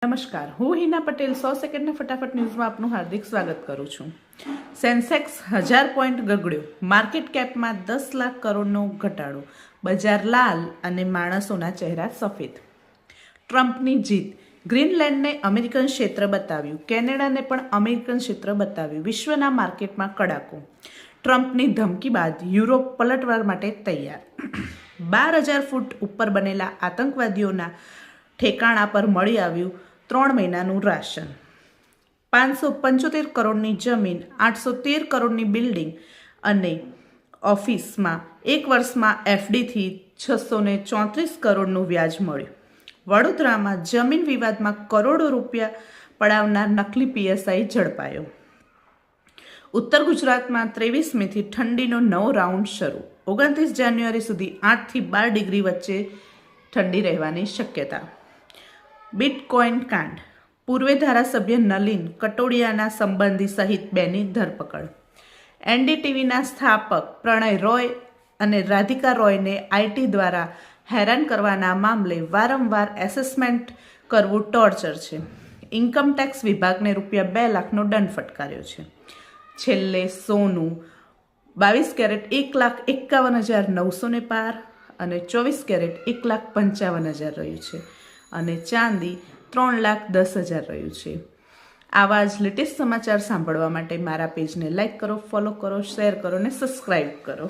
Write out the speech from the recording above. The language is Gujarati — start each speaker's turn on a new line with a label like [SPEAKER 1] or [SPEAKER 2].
[SPEAKER 1] નમસ્કાર, હું હિના પટેલ 100 સેકન્ડના ફટાફટ ન્યૂઝમાં આપનું હાર્દિક સ્વાગત કરું છું. સેન્સેક્સ 1000 પોઈન્ટ ગગડ્યો, માર્કેટ કેપમાં 10 લાખ કરોડનો ઘટાડો, બજાર લાલ અને માણસોના ચહેરા સફેદ. ટ્રમ્પની જીત, ગ્રીનલેન્ડને અમેરિકન ક્ષેત્ર બતાવ્યું, કેનેડાને પણ અમેરિકન ક્ષેત્ર બતાવ્યું, વિશ્વના માર્કેટમાં કડાકો. ટ્રમ્પની ધમકી બાદ યુરોપ પલટવાર માટે તૈયાર. 12,000 ફૂટ ઉપર બનેલા આતંકવાદીઓના ઠેકાણા પર મળી આવ્યું 3 મહિનાનું રાશન. 575 કરોડની જમીન, 813 કરોડની બિલ્ડિંગ અને ઓફિસમાં 1 વર્ષમાં એફડીથી 634 કરોડનું વ્યાજ મળ્યું. વડોદરામાં જમીન વિવાદમાં કરોડો રૂપિયા પડાવનાર નકલી પીએસઆઈ ઝડપાયો. ઉત્તર ગુજરાતમાં 23 મેથી ઠંડીનો નવો રાઉન્ડ શરૂ. 29 જાન્યુઆરી સુધી 8 થી 12 ડિગ્રી વચ્ચે ઠંડી રહેવાની શક્યતા. બિટકોઇન કાંડ, પૂર્વે ધારાસભ્ય નલિન કટોડિયાના સંબંધી સહિત 2ની ધરપકડ. એનડીટીવીના સ્થાપક પ્રણય રોય અને રાધિકા રોયને આઈટી દ્વારા હેરાન કરવાના મામલે વારંવાર એસેસમેન્ટ કરવું ટોર્ચર છે. ઇન્કમટેક્સ વિભાગને રૂપિયા 2 લાખનો દંડ ફટકાર્યો છે. છેલ્લે સોનું 22 કેરેટ 1,51,900 પાર અને 24 કેરેટ 1,55,000 રહ્યું છે અને ચાંદી 3,10,000 રહ્યું છે. આવા જ લેટેસ્ટ સમાચાર સાંભળવા માટે મારા પેજને લાઇક કરો, ફોલો કરો, શેર કરો અને સબસ્ક્રાઈબ કરો.